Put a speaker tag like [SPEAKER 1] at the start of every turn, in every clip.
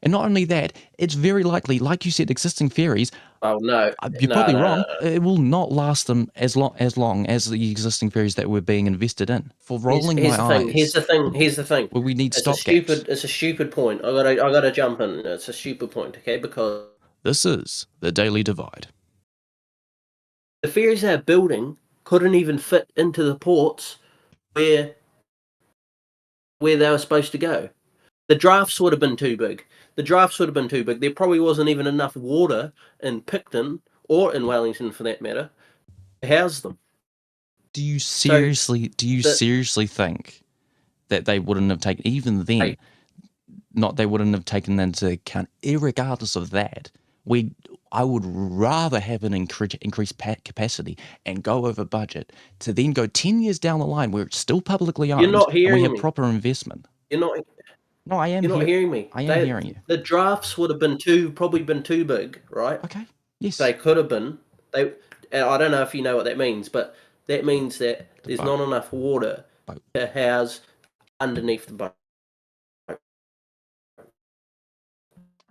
[SPEAKER 1] And not only that, it's very likely, like you said, existing ferries.
[SPEAKER 2] Oh no,
[SPEAKER 1] You're
[SPEAKER 2] no,
[SPEAKER 1] probably
[SPEAKER 2] no, no,
[SPEAKER 1] wrong.
[SPEAKER 2] no.
[SPEAKER 1] It will not last them as long as the existing ferries that were being invested in. For rolling
[SPEAKER 2] Here's
[SPEAKER 1] my
[SPEAKER 2] the thing. Here's
[SPEAKER 1] eyes,
[SPEAKER 2] the thing. Here's the thing.
[SPEAKER 1] well, we need stopgaps.
[SPEAKER 2] It's a stupid point. I gotta jump in. It's a stupid point, okay? Because
[SPEAKER 1] This is the Daily Divide.
[SPEAKER 2] the ferries they're building couldn't even fit into the ports where they were supposed to go. The drafts would have been too big. There probably wasn't even enough water in Picton or in Wellington, for that matter, to house them.
[SPEAKER 1] Do you
[SPEAKER 2] So
[SPEAKER 1] seriously think that they wouldn't have taken, even then, they wouldn't have taken into account, irregardless of that? I would rather have an increased capacity and go over budget to then go 10 years down the line where it's still publicly
[SPEAKER 2] you're
[SPEAKER 1] owned
[SPEAKER 2] not
[SPEAKER 1] and we
[SPEAKER 2] hearing
[SPEAKER 1] have
[SPEAKER 2] me.
[SPEAKER 1] proper investment.
[SPEAKER 2] You're not.
[SPEAKER 1] No, I am
[SPEAKER 2] You're not
[SPEAKER 1] here.
[SPEAKER 2] hearing me.
[SPEAKER 1] I am hearing you.
[SPEAKER 2] The drafts would have probably been too big, right?
[SPEAKER 1] Okay. Yes.
[SPEAKER 2] They could have been. I don't know if you know what that means, but that means that there's not enough water to house underneath the boat.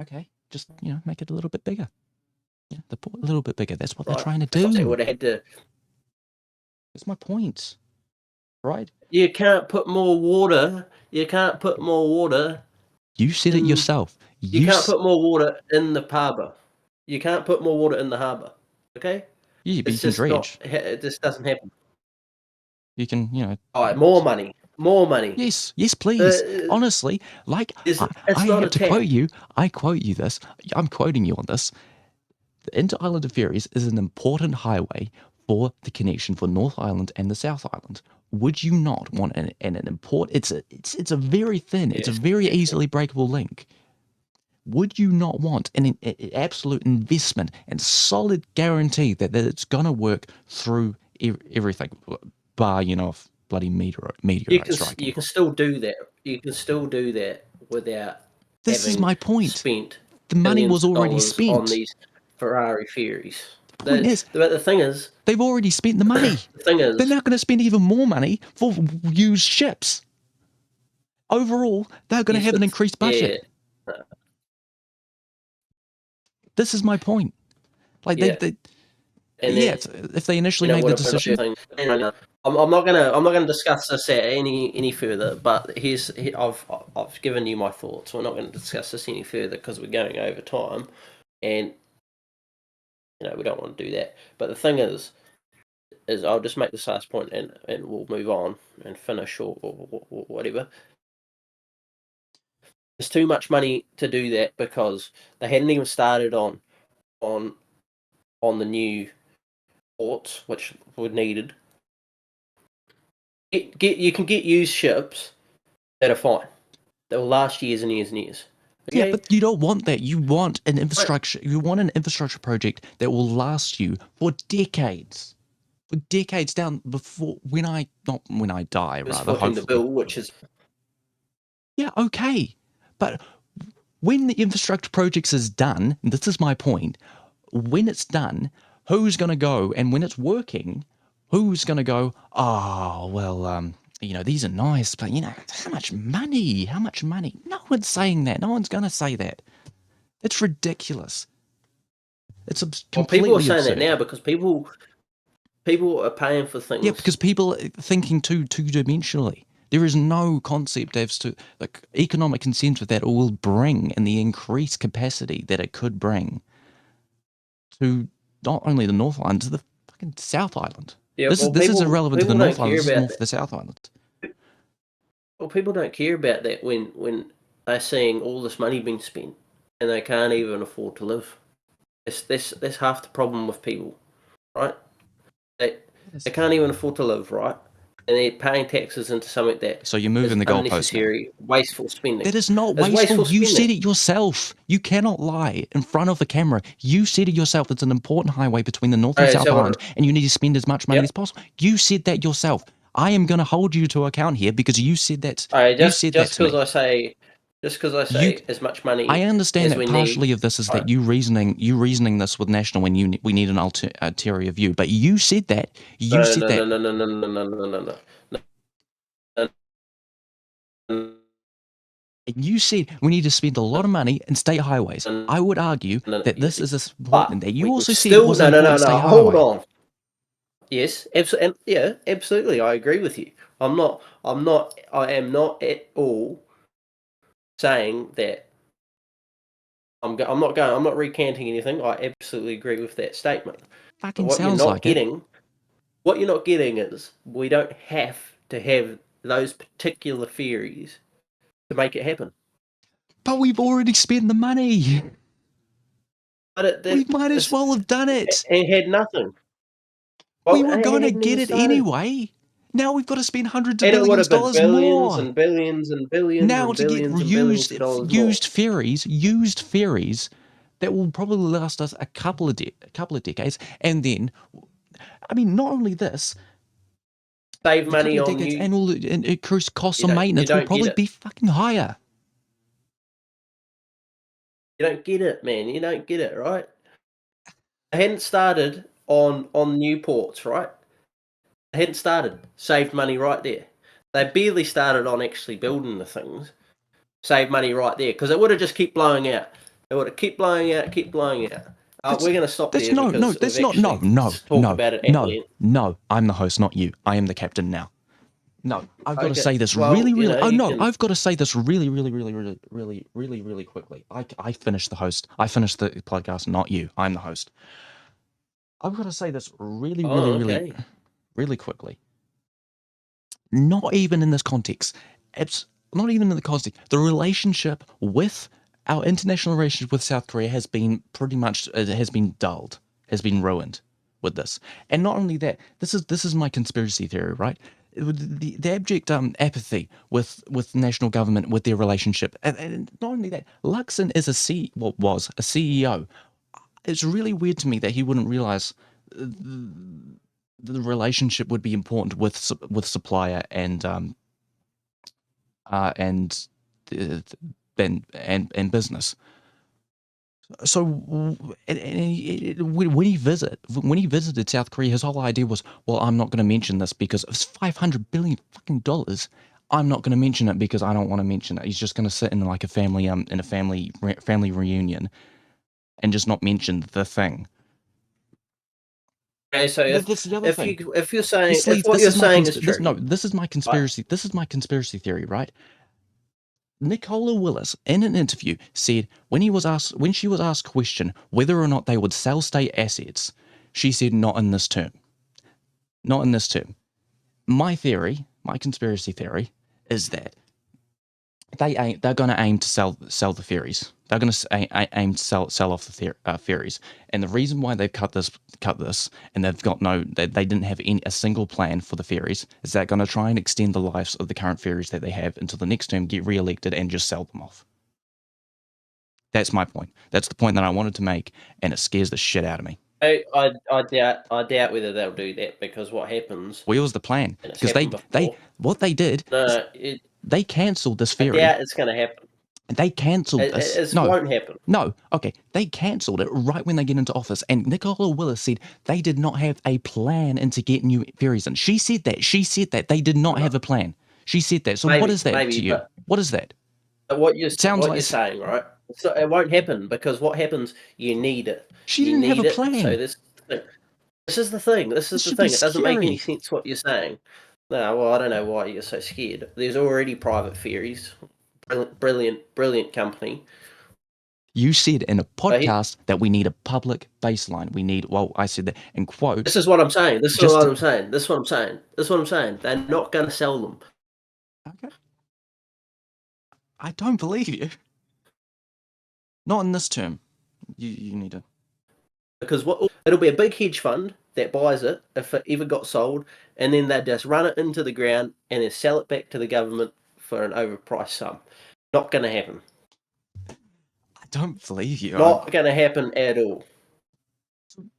[SPEAKER 1] Okay. Just, make it a little bit bigger. Yeah, the port a little bit bigger. That's what they're
[SPEAKER 2] Right?
[SPEAKER 1] trying to
[SPEAKER 2] They
[SPEAKER 1] do.
[SPEAKER 2] would have had to.
[SPEAKER 1] That's my point. Right?
[SPEAKER 2] You can't put more water. You can't put more water.
[SPEAKER 1] You said it yourself.
[SPEAKER 2] You can't put more water in the harbour. You can't put more water in the harbour. Okay?
[SPEAKER 1] Yeah, but you
[SPEAKER 2] It's
[SPEAKER 1] can
[SPEAKER 2] just not.
[SPEAKER 1] dredge.
[SPEAKER 2] It just doesn't happen.
[SPEAKER 1] You can,
[SPEAKER 2] All right, more money. More money.
[SPEAKER 1] Yes, please. Honestly, like I have to quote you. I quote you this. I'm quoting you on this. The Inter-Island Ferries is an important highway for the connection for North Island and the South Island. Would you not want an import? It's a very thin. It's a very easily breakable link. Would you not want an absolute investment and solid guarantee that it's gonna work through everything, bar bloody meteorite striking?
[SPEAKER 2] You can still do that. You can still do that without
[SPEAKER 1] This is my point.
[SPEAKER 2] spent
[SPEAKER 1] the money was already
[SPEAKER 2] $billions
[SPEAKER 1] spent
[SPEAKER 2] on these Ferrari ferries.
[SPEAKER 1] Point is,
[SPEAKER 2] but the thing is,
[SPEAKER 1] they've already spent the money.
[SPEAKER 2] the thing is,
[SPEAKER 1] They're now going to spend even more money for used ships. Overall, they're going to have an increased budget.
[SPEAKER 2] Yeah.
[SPEAKER 1] This is my point. Like if they initially made the decision,
[SPEAKER 2] I'm not gonna discuss this any further. But I've given you my thoughts. We're not going to discuss this any further because we're going over time, and we don't want to do that. But the thing is I'll just make this last point and we'll move on and finish or whatever. There's too much money to do that because they hadn't even started on the new ports, which were needed. You can get used ships that are fine. That will last years and years and years. Okay?
[SPEAKER 1] Yeah, but you don't want that. You want an infrastructure. You want an infrastructure project that will last you for decades. For decades down before not when I die, rather. Hopefully.
[SPEAKER 2] The bill, which is
[SPEAKER 1] okay, but when the infrastructure projects is done, and this is my point, when it's done, who's going to go, and when it's working, who's going to go, oh, well, these are nice, but, how much money? How much money? No one's saying that. No one's going to say that. It's ridiculous. It's completely
[SPEAKER 2] people are saying
[SPEAKER 1] absurd.
[SPEAKER 2] that now because people are paying for things.
[SPEAKER 1] Yeah, because people are thinking two-dimensionally. There is no concept as to economic consensus that it will bring and the increased capacity that it could bring to not only the North Island, to the fucking South Island.
[SPEAKER 2] Yeah,
[SPEAKER 1] this is irrelevant to the North Island. This is more for the South Island.
[SPEAKER 2] Well, people don't care about that when they're seeing all this money being spent and they can't even afford to live. That's half the problem with people, right? They can't even afford to live, right? And they're paying taxes into something that
[SPEAKER 1] so you're moving the goalposts now.
[SPEAKER 2] Wasteful spending.
[SPEAKER 1] That is not wasteful. You said it yourself. You cannot lie in front of the camera. You said it yourself. It's an important highway between the North and South Island, and you need to spend as much money as possible. You said that yourself. I am going to hold you to account here because you said that.
[SPEAKER 2] Just because I say as much money.
[SPEAKER 1] I understand that partially of this is that you reasoning this with national when we need an ulterior view. But you said that. You said that.
[SPEAKER 2] No.
[SPEAKER 1] And you said we need to spend a lot of money in state highways. I would argue that this is important. That you also said it was an important state
[SPEAKER 2] hold
[SPEAKER 1] highway.
[SPEAKER 2] on. Yes, absolutely, yeah, absolutely. I agree with you. I am not at all saying that I'm not recanting anything. I absolutely agree with that statement. But
[SPEAKER 1] Fucking sounds like it.
[SPEAKER 2] What you're not getting is we don't have to have those particular ferries to make it happen.
[SPEAKER 1] But we've already spent the money.
[SPEAKER 2] But
[SPEAKER 1] We might as well have done it.
[SPEAKER 2] And had nothing.
[SPEAKER 1] We
[SPEAKER 2] Well,
[SPEAKER 1] were
[SPEAKER 2] it
[SPEAKER 1] going to
[SPEAKER 2] hadn't
[SPEAKER 1] get
[SPEAKER 2] even
[SPEAKER 1] it
[SPEAKER 2] started.
[SPEAKER 1] anyway. Now we've got to spend hundreds of
[SPEAKER 2] And it would have
[SPEAKER 1] billions of
[SPEAKER 2] been
[SPEAKER 1] dollars
[SPEAKER 2] billions
[SPEAKER 1] more.
[SPEAKER 2] and billions and billions
[SPEAKER 1] Now
[SPEAKER 2] and
[SPEAKER 1] to get
[SPEAKER 2] billions and billions
[SPEAKER 1] used
[SPEAKER 2] of dollars more.
[SPEAKER 1] used ferries that will probably last us a couple of decades, and then, I mean, not only this,
[SPEAKER 2] Save
[SPEAKER 1] the couple
[SPEAKER 2] money
[SPEAKER 1] of
[SPEAKER 2] on
[SPEAKER 1] decades,
[SPEAKER 2] you.
[SPEAKER 1] and all the and costs
[SPEAKER 2] You
[SPEAKER 1] of
[SPEAKER 2] don't
[SPEAKER 1] maintenance will
[SPEAKER 2] get
[SPEAKER 1] probably
[SPEAKER 2] it.
[SPEAKER 1] be fucking higher.
[SPEAKER 2] You don't get it, man. You don't get it, right? They hadn't started on new ports, right? They hadn't started. Saved money right there. They barely started on actually building the things. Saved money right there because it would have just kept blowing out. It would have kept blowing out, keep blowing out. We're going to stop there because we've actually talked about it at length.
[SPEAKER 1] No. I'm the host, not you. I am the captain now. No, I've got to say this
[SPEAKER 2] well,
[SPEAKER 1] really.
[SPEAKER 2] you
[SPEAKER 1] Oh no,
[SPEAKER 2] can...
[SPEAKER 1] I've got to say this really quickly. I finished the host. I finished the podcast, not you. I'm the host. I've got to say this really quickly. Not even in this context. It's not even in the context. The relationship with our international relationship with South Korea has been pretty much has been dulled, has been ruined with this. And not only that, this is my conspiracy theory, right? The abject apathy with the national government with their relationship, and not only that, Luxon is was a CEO. It's really weird to me that he wouldn't realize the relationship would be important with supplier and and business. So when he visited South Korea, his whole idea was, well, I'm not going to mention this because it's $500 billion dollars. I'm not going to mention it because I don't want to mention it. He's just going to sit in like a family family reunion and just not mention the thing.
[SPEAKER 2] Okay, so
[SPEAKER 1] That's the other thing.
[SPEAKER 2] If you're saying what you're saying is true,
[SPEAKER 1] this is my conspiracy. This is my conspiracy theory, right? Nicola Willis, in an interview, said when she was asked a question whether or not they would sell state assets, she said, "Not in this term. Not in this term." My conspiracy theory, is that they're going to aim to sell the ferries. They're going to aim to sell off the ferries, and the reason why they've cut this, and they've got they didn't have a single plan for the ferries is they're going to try and extend the lives of the current ferries that they have until the next term, get re-elected, and just sell them off. That's my point. That's the point that I wanted to make, and it scares the shit out of me.
[SPEAKER 2] I doubt whether they'll do that because what happens?
[SPEAKER 1] Well, it was the plan because what they did. They cancelled this ferry.
[SPEAKER 2] I doubt it's going to happen.
[SPEAKER 1] They cancelled this.
[SPEAKER 2] It won't happen.
[SPEAKER 1] No, okay. They cancelled it right when they get into office. And Nicola Willis said they did not have a plan into getting new ferries in. She said that. They did not have a plan. She said that. So what is that to you? What is that?
[SPEAKER 2] What you're saying, right? So it won't happen because what happens, you need it.
[SPEAKER 1] She didn't have a plan.
[SPEAKER 2] So this is the thing. This is the thing. It doesn't make any sense what you're saying. No, well, I don't know why you're so scared. There's already private ferries. Brilliant company.
[SPEAKER 1] You said in a podcast that we need a public baseline. We need, well, I said that in quotes.
[SPEAKER 2] This is what I'm saying. This is what I'm saying. They're not going to sell them.
[SPEAKER 1] Okay. I don't believe you. Not in this term. You need to.
[SPEAKER 2] Because it'll be a big hedge fund that buys it if it ever got sold, and then they just run it into the ground and then sell it back to the government for an overpriced sum. Not going to happen.
[SPEAKER 1] I don't believe you.
[SPEAKER 2] Not going to happen at all.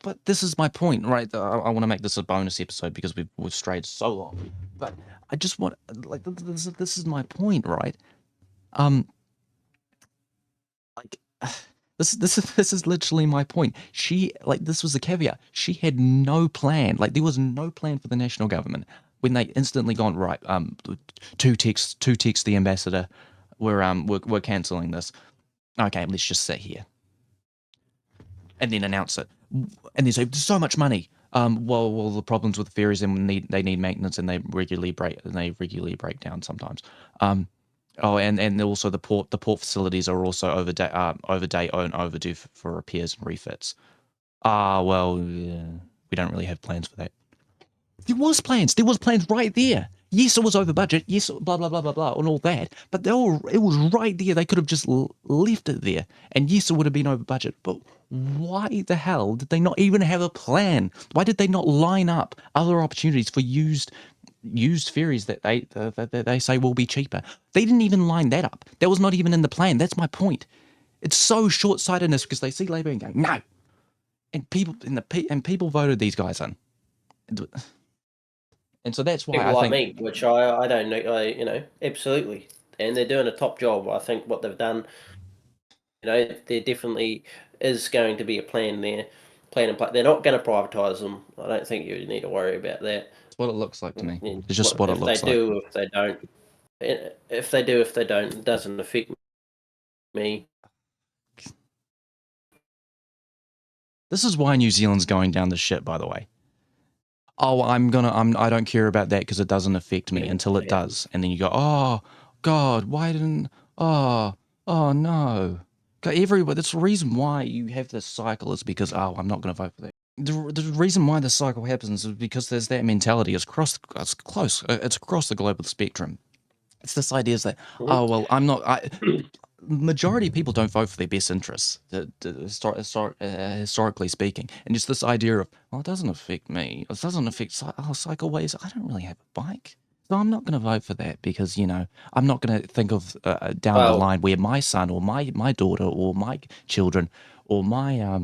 [SPEAKER 1] But this is my point, right? I want to make this a bonus episode because we've strayed so long. But I just want, like, this is my point, right? Like, this is literally my point. This was the caveat. She had no plan. Like, there was no plan for the national government when they instantly gone, right, to text the ambassador, we're cancelling this. Okay, let's just sit here and then announce it, and then say there's so much money. Well, the problems with the ferries, and they need maintenance, and they regularly break down sometimes. And also the port facilities are also over date and overdue for repairs and refits. Well, yeah, we don't really have plans for that. There was plans. There was plans right there. Yes, it was over budget. Yes, blah blah blah blah blah, and all that. But it was right there. They could have just left it there, and yes, it would have been over budget. But why the hell did they not even have a plan? Why did they not line up other opportunities for used ferries that they say will be cheaper? They didn't even line that up. That was not even in the plan. That's my point. It's so short-sightedness because they see Labour and go no, and people voted these guys in. And so that's why
[SPEAKER 2] People
[SPEAKER 1] I
[SPEAKER 2] like
[SPEAKER 1] think
[SPEAKER 2] me, which I don't know, absolutely, and they're doing a top job. I think what they've done, there definitely is going to be a plan there, plan in place. They're not going to privatise them. I don't think you need to worry about that.
[SPEAKER 1] it's what it looks like to me.
[SPEAKER 2] And
[SPEAKER 1] It's just what it looks like.
[SPEAKER 2] if they don't, if they do, if they don't, it doesn't affect me.
[SPEAKER 1] This is why New Zealand's going down the shit, by the way. Oh, I don't care about that because it doesn't affect me until it does. And then you go, oh, God, why didn't, oh no. That's the reason why you have this cycle is because, I'm not going to vote for that. The reason why this cycle happens is because there's that mentality. It's across the global spectrum. It's this idea is that, majority of people don't vote for their best interests, historically speaking. And just this idea of, well, it doesn't affect me. It doesn't affect cycleways. I don't really have a bike. So I'm not going to vote for that because, I'm not going to think of down the line where my son or my daughter or my children or my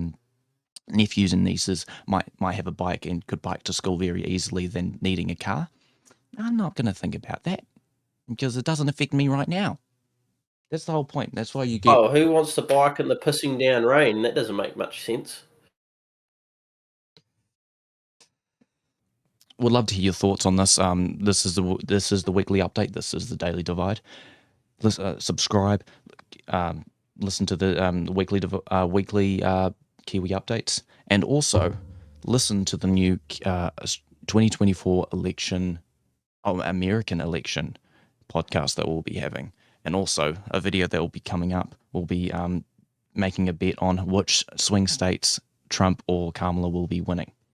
[SPEAKER 1] nephews and nieces might have a bike and could bike to school very easily than needing a car. I'm not going to think about that because it doesn't affect me right now. That's the whole point. That's why you get.
[SPEAKER 2] Oh, who wants to bike in the pissing down rain? That doesn't make much sense.
[SPEAKER 1] Would love to hear your thoughts on this. This is the weekly update. This is the Daily Divide. Subscribe. Listen to the weekly Kiwi updates, and also listen to the new 2024 American election podcast that we'll be having, and also a video that will be coming up. We'll be making a bet on which swing states Trump or Kamala will be winning.